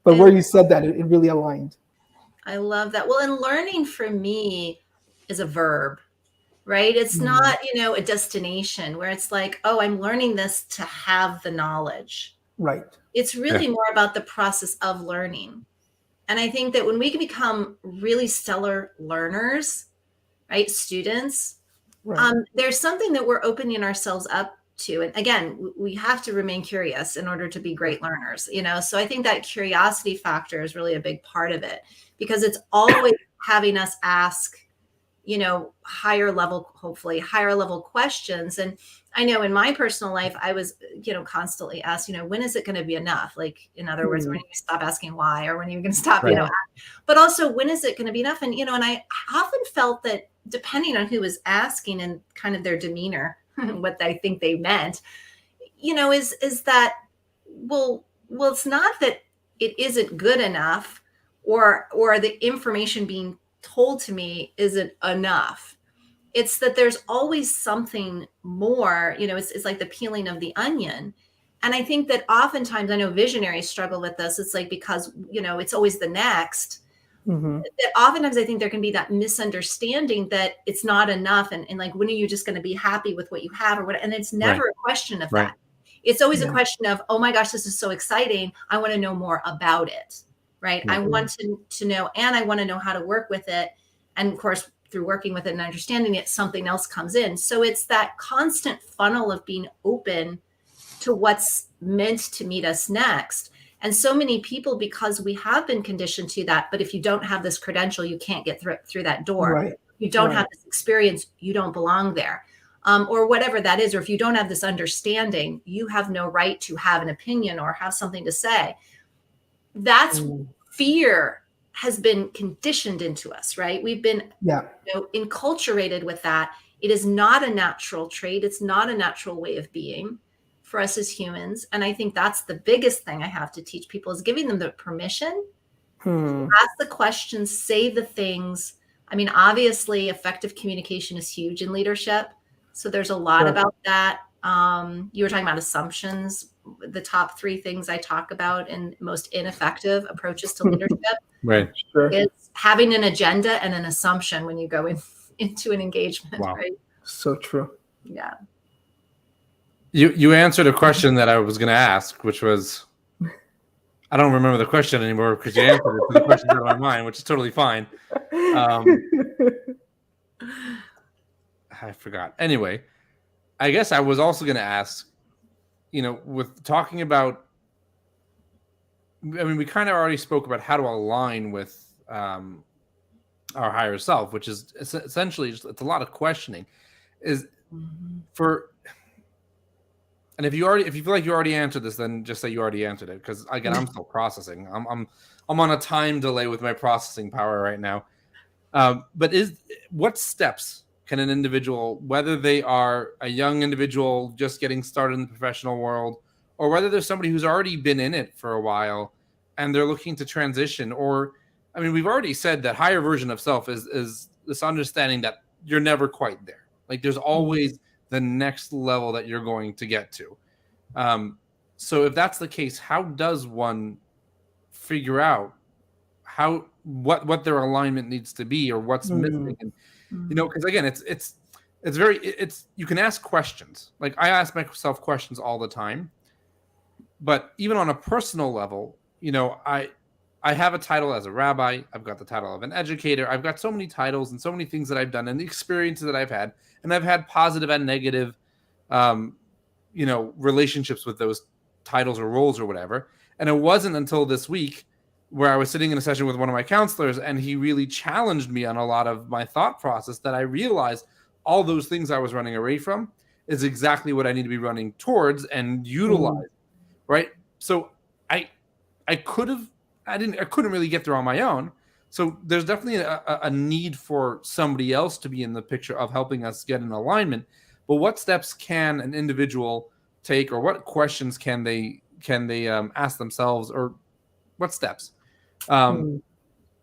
where you said that, it really aligned. I love that. Well, and learning for me is a verb, right? It's not, a destination where it's like, oh, I'm learning this to have the knowledge. Right. It's really more about the process of learning. And I think that when we can become really stellar learners, right, students, Right. There's something that we're opening ourselves up to. And again, we have to remain curious in order to be great learners, So I think that curiosity factor is really a big part of it, because it's always having us ask, higher level, hopefully higher level questions. And I know in my personal life, I was, constantly asked, when is it going to be enough? Like, in other words, when are you going to stop asking why, or when are you going to stop, Right. but also when is it going to be enough? And, and I often felt that depending on who was asking and kind of their demeanor, what I think they meant, is that, well, it's not that it isn't good enough, or the information being told to me isn't enough. It's that there's always something more, it's like the peeling of the onion. And I think that oftentimes, I know visionaries struggle with this. It's like, because, it's always the next. That oftentimes I think there can be that misunderstanding that it's not enough. And like, when are you just going to be happy with what you have, or what? And it's never a question of that. It's always a question of, oh my gosh, this is so exciting. I want to know more about it. Right. I want to know, and I want to know how to work with it. And of course, through working with it and understanding it, something else comes in. So it's that constant funnel of being open to what's meant to meet us next. And so many people, because we have been conditioned to that, but if you don't have this credential, you can't get through that door. Right. You don't have this experience, you don't belong there. Or whatever that is, or if you don't have this understanding, you have no right to have an opinion or have something to say. That's fear has been conditioned into us, right? We've been enculturated with that. It is not a natural trait. It's not a natural way of being for us as humans. And I think that's the biggest thing I have to teach people, is giving them the permission to ask the questions, say the things. I mean, obviously, effective communication is huge in leadership. So there's a lot about that. You were talking about assumptions. The top 3 things I talk about in most ineffective approaches to leadership is having an agenda and an assumption when you go into an engagement. Wow. Right? So true. Yeah. You answered a question that I was going to ask, which was, I don't remember the question anymore because you answered it. The question's out of my mind, which is totally fine. I forgot. Anyway, I guess I was also going to ask, with talking about, I mean, we kind of already spoke about how to align with our higher self, which is essentially just, it's a lot of questioning. Is for, and if you feel like you already answered this, then just say you already answered it, because again, I'm still processing. I'm on a time delay with my processing power right now. But what steps can an individual, whether they are a young individual just getting started in the professional world, or whether there's somebody who's already been in it for a while and they're looking to transition, or, I mean, we've already said that higher version of self is this understanding that you're never quite there. Like, there's always the next level that you're going to get to. So if that's the case, how does one figure out what their alignment needs to be, or what's missing? And, because again, it's you can ask questions. Like, I ask myself questions all the time, but even on a personal level, I have a title as a rabbi. I've got the title of an educator. I've got so many titles and so many things that I've done and the experiences that I've had, and I've had positive and negative, relationships with those titles or roles or whatever. And it wasn't until this week where I was sitting in a session with one of my counselors, and he really challenged me on a lot of my thought process, that I realized all those things I was running away from is exactly what I need to be running towards and utilize. Right. So I couldn't really get there on my own. So there's definitely a need for somebody else to be in the picture of helping us get in alignment. But what steps can an individual take, or what questions can they ask themselves, or what steps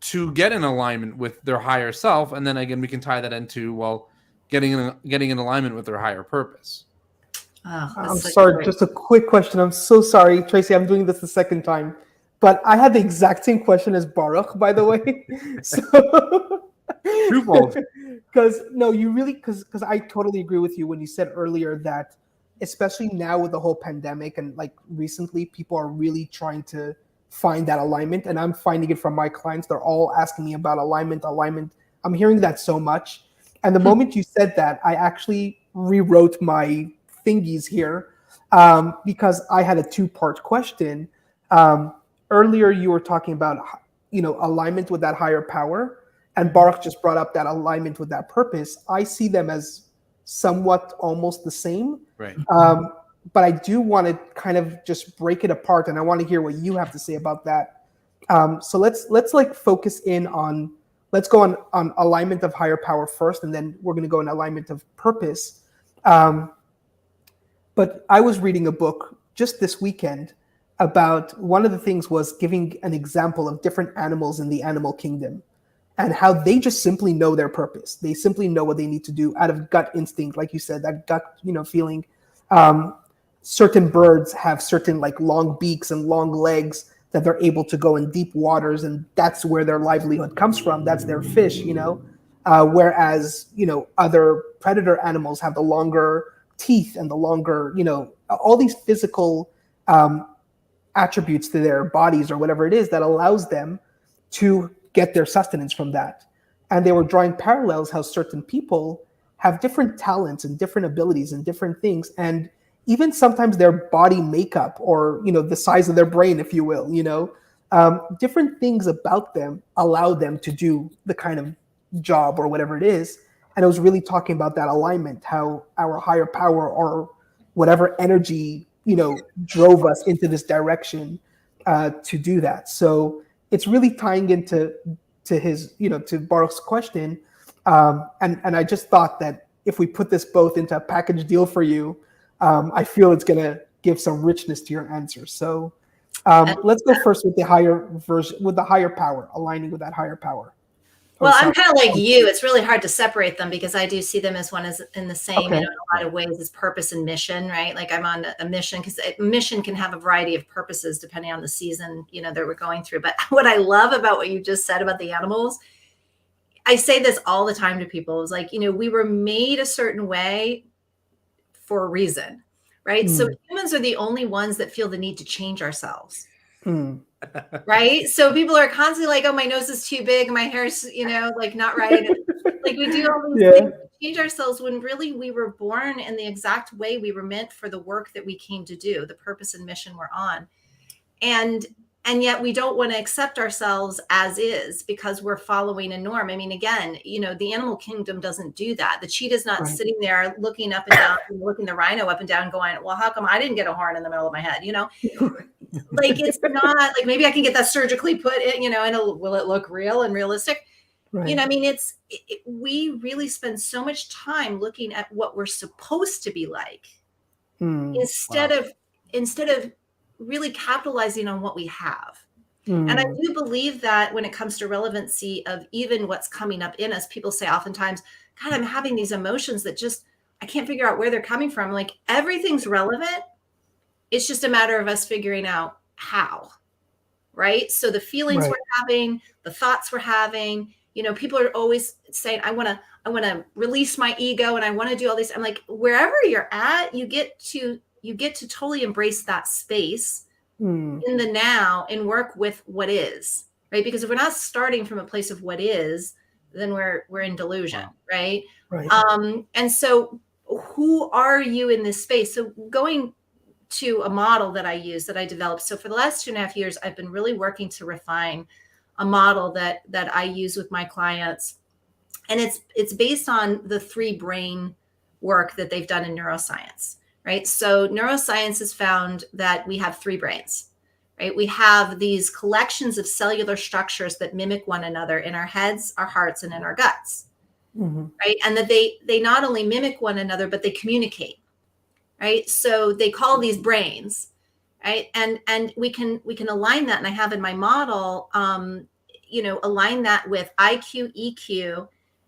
to get in alignment with their higher self? And then again, we can tie that into, getting in alignment with their higher purpose. Oh, I'm sorry, just a quick question. I'm so sorry, Tracy. I'm doing this the second time, but I had the exact same question as Baruch, by the way. So, twofold. Because I totally agree with you when you said earlier that, especially now with the whole pandemic and like recently, people are really trying to find that alignment, and I'm finding it from my clients. They're all asking me about alignment. I'm hearing that so much. And the moment you said that, I actually rewrote my thingies here, because I had a two-part question. Earlier, you were talking about, alignment with that higher power, and Baruch just brought up that alignment with that purpose. I see them as somewhat almost the same. Right. But I do want to kind of just break it apart, and I want to hear what you have to say about that. So let's like focus in on, let's go on alignment of higher power first, and then we're going to go in alignment of purpose. But I was reading a book just this weekend about, one of the things was giving an example of different animals in the animal kingdom and how they just simply know their purpose. They simply know what they need to do out of gut instinct, like you said, that gut, feeling. Certain birds have certain like long beaks and long legs that they're able to go in deep waters, and that's where their livelihood comes from. That's their fish, whereas, other predator animals have the longer teeth and the longer, all these physical attributes to their bodies or whatever it is that allows them to get their sustenance from that. And they were drawing parallels how certain people have different talents and different abilities and different things, and even sometimes their body makeup, or the size of their brain, if you will, different things about them allow them to do the kind of job or whatever it is. And I was really talking about that alignment, how our higher power or whatever energy drove us into this direction to do that. So it's really tying into his to Baruch's question, and I just thought that if we put this both into a package deal for you, I feel it's going to give some richness to your answer. So let's go first with the higher version, with the higher power, aligning with that higher power. Well, I'm kind of like you. It's really hard to separate them because I do see them as one as in the same, Okay. in a lot of ways, as purpose and mission, right? Like I'm on a mission, because a mission can have a variety of purposes depending on the season, that we're going through. But what I love about what you just said about the animals, I say this all the time to people. It's like, we were made a certain way for a reason, right? So humans are the only ones that feel the need to change ourselves. Right. So people are constantly like, oh, my nose is too big, my hair's, like not right. And, like we do all these things to change ourselves when really we were born in the exact way we were meant for the work that we came to do, the purpose and mission we're on. And yet we don't want to accept ourselves as is because we're following a norm. I mean, again, the animal kingdom doesn't do that. The cheetah's not sitting there looking up and down, looking the rhino up and down going, well, how come I didn't get a horn in the middle of my head? Like it's not like maybe I can get that surgically put in, and will it look real and realistic? Right. I mean, we really spend so much time looking at what we're supposed to be like instead of really capitalizing on what we have. And I do believe that when it comes to relevancy of even what's coming up in us, people say oftentimes, God, I'm having these emotions that just, I can't figure out where they're coming from. Like everything's relevant. It's just a matter of us figuring out how, right? So the feelings we're having, the thoughts we're having, people are always saying, I want to release my ego and I want to do all these. I'm like, wherever you're at, you get to totally embrace that space in the now and work with what is, right? Because if we're not starting from a place of what is, then we're in delusion, right? And so who are you in this space? So going to a model that I use, that I developed. So for the last 2.5 years, I've been really working to refine a model that I use with my clients. And it's based on the 3 brain work that they've done in neuroscience, right? So neuroscience has found that we have 3 brains, right? We have these collections of cellular structures that mimic one another in our heads, our hearts, and in our guts, right? And that they not only mimic one another, but they communicate. Right. So they call these brains, right? And we can align that. And I have in my model, align that with IQ, EQ,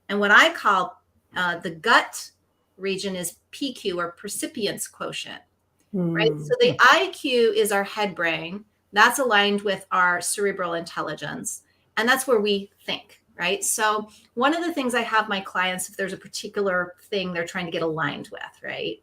and what I call the gut region is PQ, or percipience quotient, right? So the IQ is our head brain. That's aligned with our cerebral intelligence. And that's where we think, right? So one of the things I have my clients, if there's a particular thing they're trying to get aligned with, right,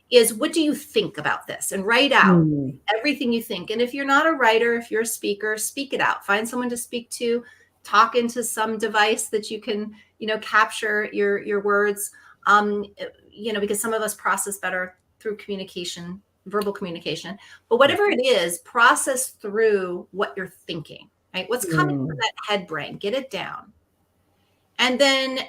is what do you think about this? And write out everything you think. And if you're not a writer, if you're a speaker, speak it out. Find someone to speak to, talk into some device that you can, capture your words, because some of us process better through communication, verbal communication. But whatever it is, process through what you're thinking, right? What's coming from that head brain, get it down. And then,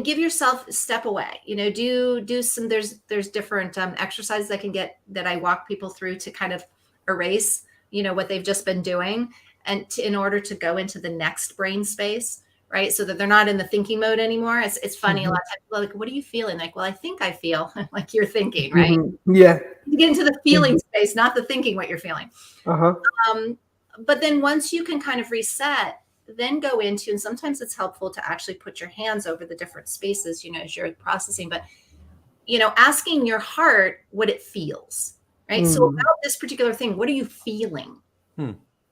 give yourself a step away, do some, there's different exercises that I walk people through to kind of erase, what they've just been doing and in order to go into the next brain space, right? So that they're not in the thinking mode anymore. It's funny. A lot of times people are like, what are you feeling? Like, well, I think I feel like you're thinking, right? Yeah. You get into the feeling space, not the thinking what you're feeling. But then once you can kind of reset, then go into, and sometimes it's helpful to actually put your hands over the different spaces, as you're processing, but, asking your heart what it feels, right? So about this particular thing, what are you feeling?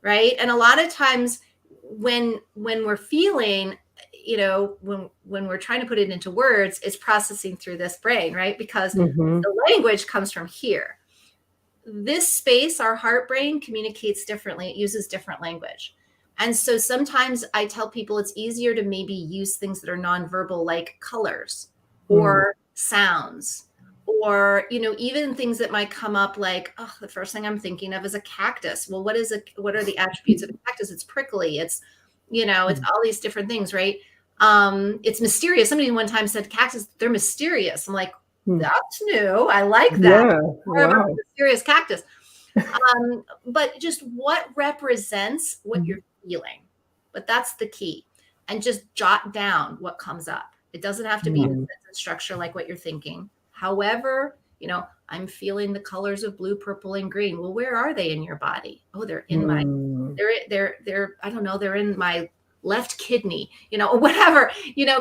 Right. And a lot of times when we're feeling, when we're trying to put it into words, it's processing through this brain, right? Because the language comes from here. This space, our heart brain communicates differently. It uses different language. And so sometimes I tell people it's easier to maybe use things that are nonverbal, like colors or sounds, or, even things that might come up like, oh, the first thing I'm thinking of is a cactus. Well, what are the attributes of a cactus? It's prickly. It's, it's all these different things, right? It's mysterious. Somebody one time said cactus, they're mysterious. I'm like, that's new. I like that. Yeah. Wow. Mysterious cactus. But just what represents what you're feeling. But that's the key. And just jot down what comes up. It doesn't have to be in a sentence structure like what you're thinking. However, I'm feeling the colors of blue, purple, and green. Well, where are they in your body? Oh, they're in my, they're, I don't know, they're in my left kidney, or whatever,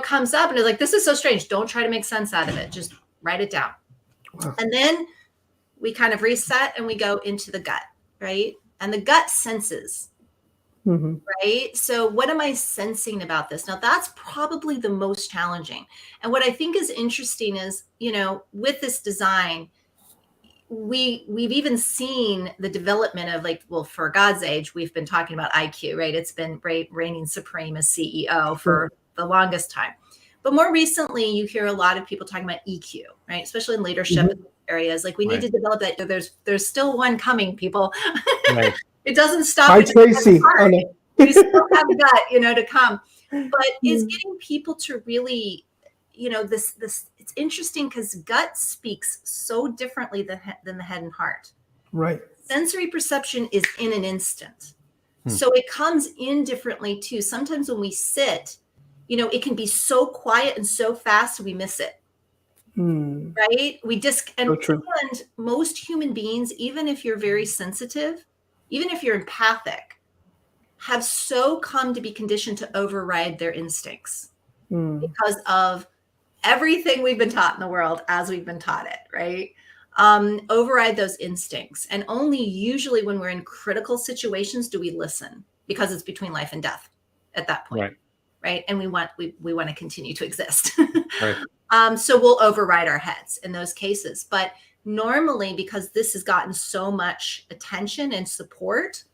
comes up and it's like, this is so strange. Don't try to make sense out of it. Just write it down. Wow. And then we kind of reset and we go into the gut, right? And the gut senses, right? So what am I sensing about this? Now that's probably the most challenging. And what I think is interesting is, with this design, we've even seen the development of for God's age, we've been talking about IQ, right? It's been reigning supreme as CEO for the longest time. But more recently, you hear a lot of people talking about EQ, right? Especially in leadership areas. Like we need to develop that. There's still one coming, people. Right. It doesn't stop. Hi, Tracy. We still have gut, to come. But it's getting people to really, this. It's interesting because gut speaks so differently than the head and heart. Right. Sensory perception is in an instant. So it comes in differently too. Sometimes when we sit, it can be so quiet and so fast we miss it. Right? And most human beings, even if you're very sensitive, even if you're empathic, have so come to be conditioned to override their instincts because of everything we've been taught in the world as we've been taught it, right? Override those instincts. And only usually when we're in critical situations do we listen, because it's between life and death at that point. Right. And we want to continue to exist. Right. So we'll override our heads in those cases. But normally, because this has gotten so much attention and support,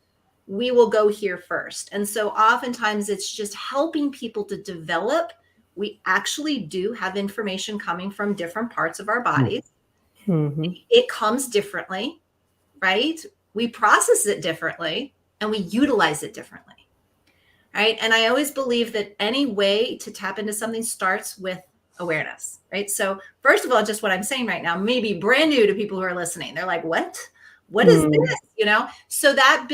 we will go here first. And so oftentimes it's just helping people to develop. We actually do have information coming from different parts of our bodies. It comes differently, right? We process it differently and we utilize it differently. Right. And I always believe that any way to tap into something starts with awareness. Right. So first of all, just what I'm saying right now may be brand new to people who are listening. They're like, what is this? So that's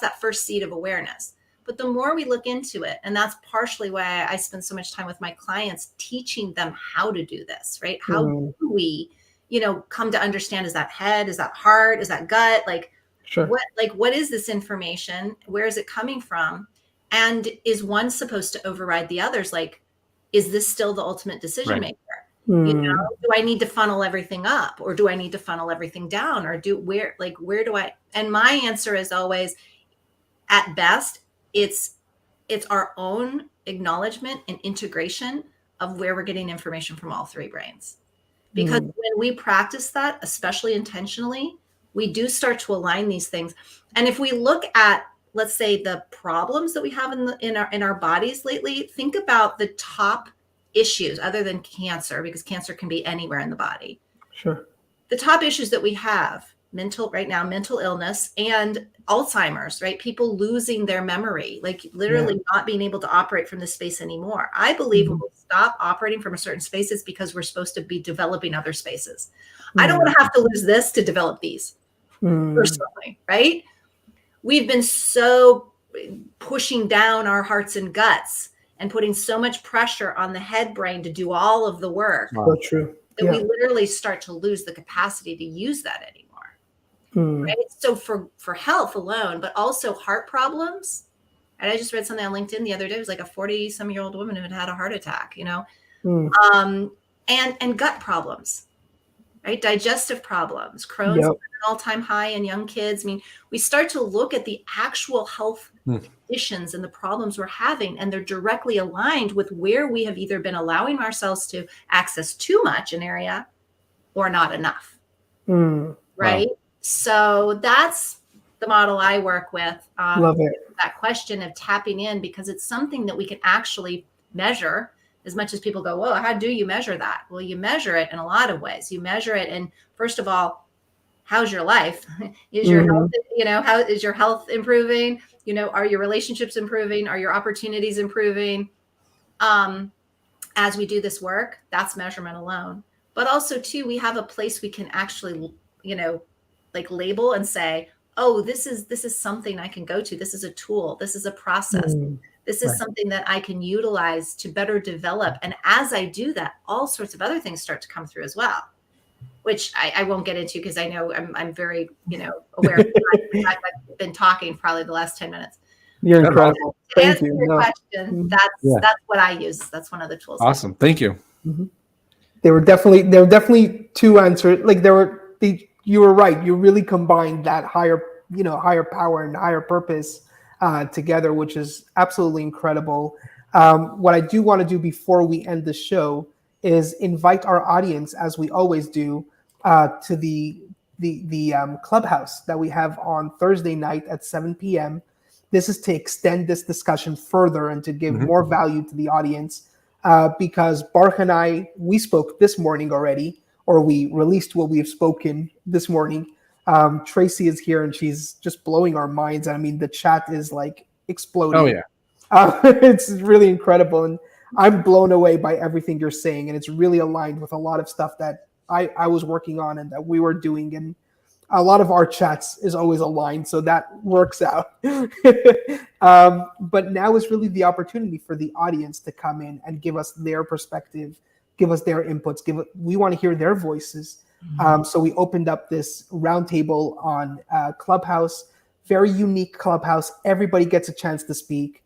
that first seed of awareness. But the more we look into it, and that's partially why I spend so much time with my clients, teaching them how to do this. Right. How do we, come to understand, is that head? Is that heart? Is that gut? What is this information? Where is it coming from? And is one supposed to override the others? Like, is this still the ultimate decision maker? Do I need to funnel everything up, or do I need to funnel everything down, or where do I? And my answer is always, at best, it's our own acknowledgement and integration of where we're getting information from all three brains. Because when we practice that, especially intentionally, we do start to align these things. And if we look at let's say, the problems that we have in our bodies lately, think about the top issues other than cancer, because cancer can be anywhere in the body. Sure. The top issues that we have right now, mental illness and Alzheimer's, right? People losing their memory, like literally not being able to operate from this space anymore. I believe when we stop operating from a certain space, it's because we're supposed to be developing other spaces. I don't want to have to lose this to develop these personally, right? We've been so pushing down our hearts and guts and putting so much pressure on the head brain to do all of the work. So true. That we literally start to lose the capacity to use that anymore. Right? So for health alone, but also heart problems. And I just read something on LinkedIn the other day. It was like a 40-some-year-old woman who had a heart attack, and gut problems, right? Digestive problems, Crohn's an all-time high in young kids. I mean, we start to look at the actual health conditions and the problems we're having, and they're directly aligned with where we have either been allowing ourselves to access too much an area or not enough. Right? Wow. So that's the model I work with. Love it. That question of tapping in, because it's something that we can actually measure. As much as people go, well, how do you measure that? Well, you measure it in a lot of ways. You measure it, and first of all, how's your life? Is your health, how is your health improving? Are your relationships improving? Are your opportunities improving? As we do this work, that's measurement alone. But also too, we have a place we can actually, like label and say, oh, this is something I can go to. This is a tool. This is a process. This is something that I can utilize to better develop. And as I do that, all sorts of other things start to come through as well, which I won't get into because I know I'm very, aware of the fact I've been talking probably the last 10 minutes. You're incredible. To answer your question, that's what I use. That's one of the tools. Awesome. Thank you. There were definitely two answers. Like you were right. You really combined that higher power and higher purpose together, which is absolutely incredible. What I do want to do before we end the show is invite our audience, as we always do, to the Clubhouse that we have on Thursday night at 7 p.m. This is to extend this discussion further and to give more value to the audience, because Baruch and I, we spoke this morning already, or we released what we have spoken this morning. Traci is here and she's just blowing our minds. I mean, the chat is like exploding. Oh yeah. It's really incredible. And I'm blown away by everything you're saying. And it's really aligned with a lot of stuff that I was working on and that we were doing. And a lot of our chats is always aligned. So that works out. But now is really the opportunity for the audience to come in and give us their perspective, give us their inputs. We want to hear their voices. So we opened up this roundtable on Clubhouse, very unique Clubhouse. Everybody gets a chance to speak.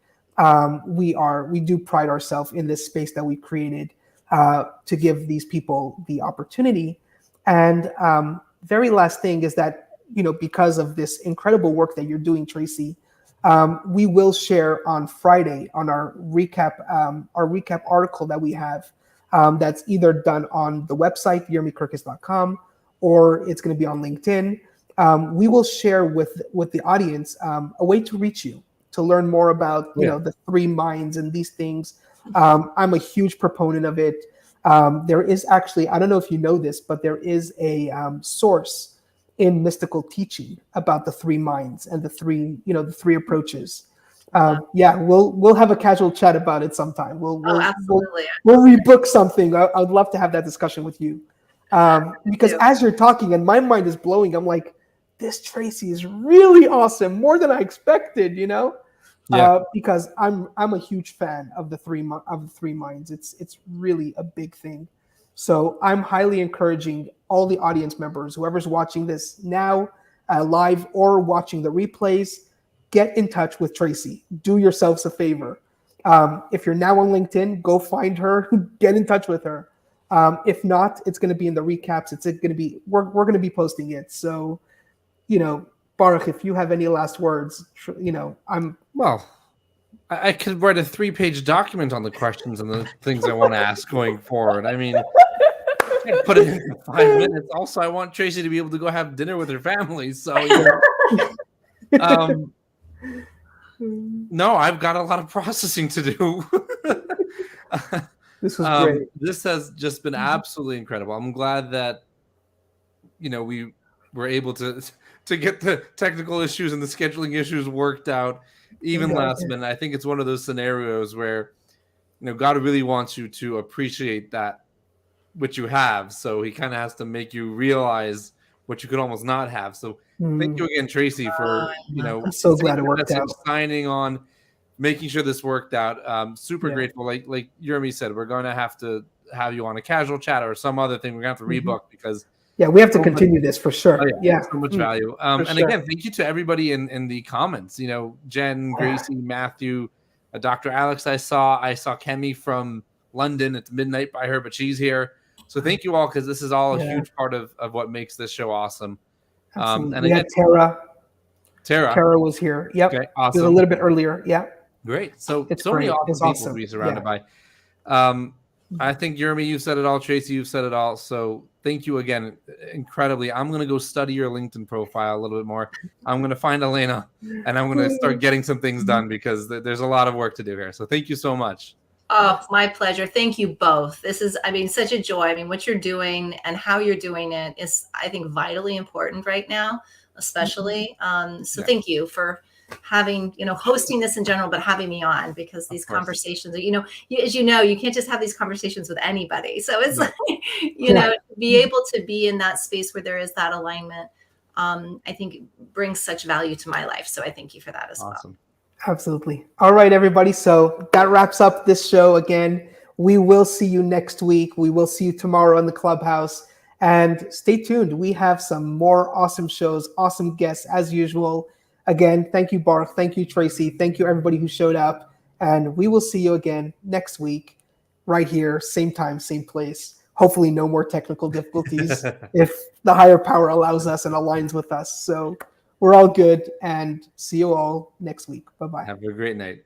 We do pride ourselves in this space that we created to give these people the opportunity. And very last thing is that, because of this incredible work that you're doing, Traci, we will share on Friday on our recap article that we have. That's either done on the website, YeremyKirkus.com, or it's going to be on LinkedIn. We will share with the audience a way to reach you, to learn more about the three minds and these things. I'm a huge proponent of it. There is actually, I don't know if you know this, but there is a source in mystical teaching about the three minds and the three approaches. We'll have a casual chat about it sometime. Absolutely. We'll rebook something. I would love to have that discussion with you. Because as you're talking and my mind is blowing, I'm like, this Traci is really awesome, more than I expected, because I'm a huge fan of the three minds. It's really a big thing. So I'm highly encouraging all the audience members, whoever's watching this now live or watching the replays, get in touch with Traci. Do yourselves a favor. If you're now on LinkedIn, go find her, get in touch with her. If not, it's going to be in the recaps. We're going to be posting it. So, Baruch, if you have any last words, I could write a 3-page document on the questions and the things I want to ask going forward. I mean, I can't put it in 5 minutes. Also, I want Traci to be able to go have dinner with her family. So, No, I've got a lot of processing to do. This was great. This has just been absolutely incredible. I'm glad that we were able to get the technical issues and the scheduling issues worked out even last minute. I think it's one of those scenarios where God really wants you to appreciate that what you have, so he kind of has to make you realize what you could almost not have. So thank you again, Traci, for I'm so glad it worked out. Signing on, making sure this worked out. Super grateful. Like Jeremy said, we're going to have you on a casual chat or some other thing. We're going to have to rebook because we have to continue this for sure. So much value. And again, thank you to everybody in the comments. Jen, Gracie, Matthew, Dr. Alex. I saw Kemi from London. It's midnight by her, but she's here. So thank you all, because this is all a huge part of what makes this show awesome. And we again, had Tara was here. Yep. Okay, awesome. It was a little bit earlier. Yeah. Great. So it's many awesome people to to be surrounded by. I think, Jeremy, you've said it all. Traci, you've said it all. So thank you again. Incredibly. I'm going to go study your LinkedIn profile a little bit more. I'm going to find Elena, and I'm going to start getting some things done, because there's a lot of work to do here. So thank you so much. Oh, my pleasure. Thank you both. This is, such a joy. What you're doing and how you're doing it is, I think, vitally important right now, especially. So thank you for having, hosting this in general, but having me on, because these conversations, as you know, you can't just have these conversations with anybody. So it's to be able to be in that space where there is that alignment, I think brings such value to my life. So I thank you for that as well. Absolutely. All right, everybody. So that wraps up this show. Again, we will see you next week. We will see you tomorrow in the Clubhouse. And stay tuned. We have some more awesome shows, awesome guests as usual. Again, thank you, Barth. Thank you, Traci. Thank you, everybody who showed up. And we will see you again next week, right here, same time, same place. Hopefully no more technical difficulties if the higher power allows us and aligns with us. So we're all good, and see you all next week. Bye-bye. Have a great night.